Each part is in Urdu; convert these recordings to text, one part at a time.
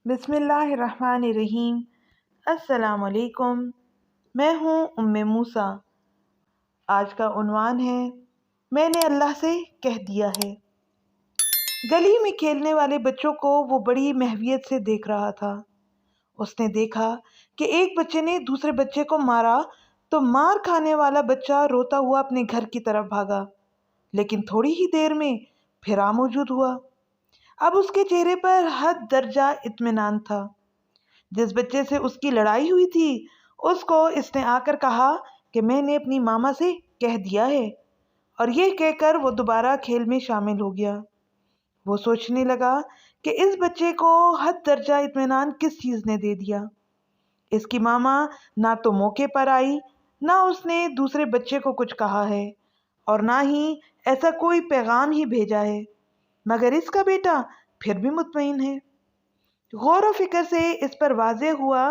بسم اللہ الرحمن الرحیم۔ السلام علیکم، میں ہوں موسیٰ۔ آج کا عنوان ہے میں نے اللہ سے کہہ دیا ہے۔ گلی میں کھیلنے والے بچوں کو وہ بڑی محویت سے دیکھ رہا تھا۔ اس نے دیکھا کہ ایک بچے نے دوسرے بچے کو مارا تو مار کھانے والا بچہ روتا ہوا اپنے گھر کی طرف بھاگا، لیکن تھوڑی ہی دیر میں پھر موجود ہوا۔ اب اس کے چہرے پر حد درجہ اطمینان تھا۔ جس بچے سے اس کی لڑائی ہوئی تھی اس کو اس نے آ کر کہا کہ میں نے اپنی ماما سے کہہ دیا ہے، اور یہ کہہ کر وہ دوبارہ کھیل میں شامل ہو گیا۔ وہ سوچنے لگا کہ اس بچے کو حد درجہ اطمینان کس چیز نے دے دیا۔ اس کی ماما نہ تو موقع پر آئی، نہ اس نے دوسرے بچے کو کچھ کہا ہے، اور نہ ہی ایسا کوئی پیغام ہی بھیجا ہے، مگر اس کا بیٹا پھر بھی مطمئن ہے۔ غور و فکر سے اس پر واضح ہوا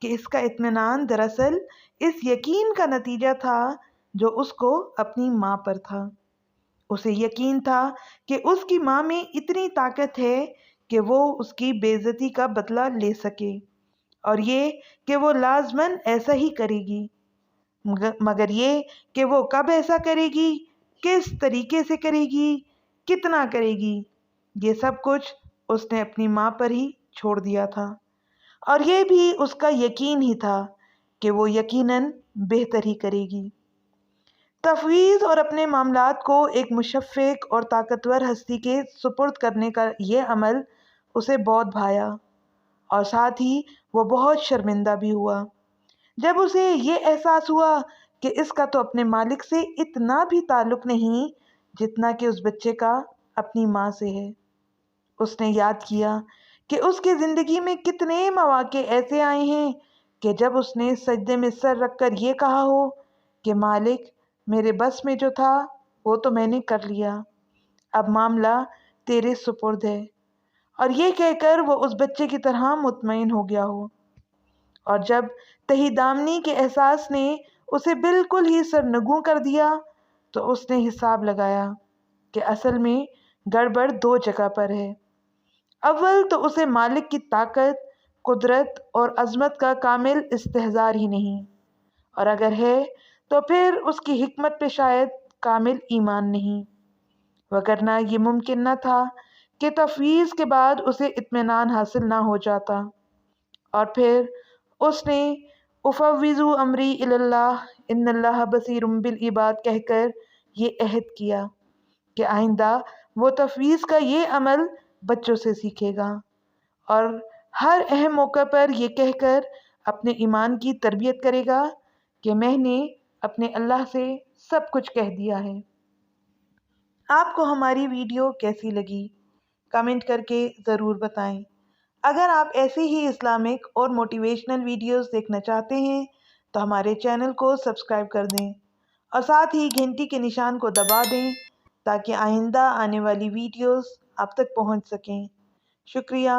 کہ اس کا اطمینان دراصل اس یقین کا نتیجہ تھا جو اس کو اپنی ماں پر تھا۔ اسے یقین تھا کہ اس کی ماں میں اتنی طاقت ہے کہ وہ اس کی بے عزتی کا بدلہ لے سکے، اور یہ کہ وہ لازماً ایسا ہی کرے گی، مگر یہ کہ وہ کب ایسا کرے گی، کس طریقے سے کرے گی، کتنا کرے گی، یہ سب کچھ اس نے اپنی ماں پر ہی چھوڑ دیا تھا، اور یہ بھی اس کا یقین ہی تھا کہ وہ یقیناً بہتر ہی کرے گی۔ تفویض اور اپنے معاملات کو ایک مشفق اور طاقتور ہستی کے سپرد کرنے کا یہ عمل اسے بہت بھایا، اور ساتھ ہی وہ بہت شرمندہ بھی ہوا جب اسے یہ احساس ہوا کہ اس کا تو اپنے مالک سے اتنا بھی تعلق نہیں جتنا کہ اس بچے کا اپنی ماں سے ہے۔ اس نے یاد کیا کہ اس کی زندگی میں کتنے مواقع ایسے آئے ہیں کہ جب اس نے سجدے میں سر رکھ کر یہ کہا ہو کہ مالک، میرے بس میں جو تھا وہ تو میں نے کر لیا، اب معاملہ تیرے سپرد ہے، اور یہ کہہ کر وہ اس بچے کی طرح مطمئن ہو گیا ہو۔ اور جب تہی دامنی کے احساس نے اسے بالکل ہی سرنگوں کر دیا تو اس نے حساب لگایا کہ اصل میں گڑبڑ دو جگہ پر ہے۔ اول تو اسے مالک کی طاقت، قدرت اور عظمت کا کامل استحضار ہی نہیں، اور اگر ہے تو پھر اس کی حکمت پہ شاید کامل ایمان نہیں، وگرنہ یہ ممکن نہ تھا کہ تفویض کے بعد اسے اطمینان حاصل نہ ہو جاتا۔ اور پھر اس نے افوض امری الی اللہ ان اللہ بصیر بالعباد کہہ کر یہ عہد کیا کہ آئندہ وہ تفویض کا یہ عمل بچوں سے سیکھے گا، اور ہر اہم موقع پر یہ کہہ کر اپنے ایمان کی تربیت کرے گا کہ میں نے اپنے اللہ سے سب کچھ کہہ دیا ہے۔ آپ کو ہماری ویڈیو کیسی لگی؟ کمنٹ کر کے ضرور بتائیں۔ اگر آپ ایسے ہی اسلامک اور موٹیویشنل ویڈیوز دیکھنا چاہتے ہیں تو ہمارے چینل کو سبسکرائب کر دیں، اور ساتھ ہی گھنٹی کے نشان کو دبا دیں تاکہ آئندہ آنے والی ویڈیوز آپ تک پہنچ سکیں۔ شکریہ۔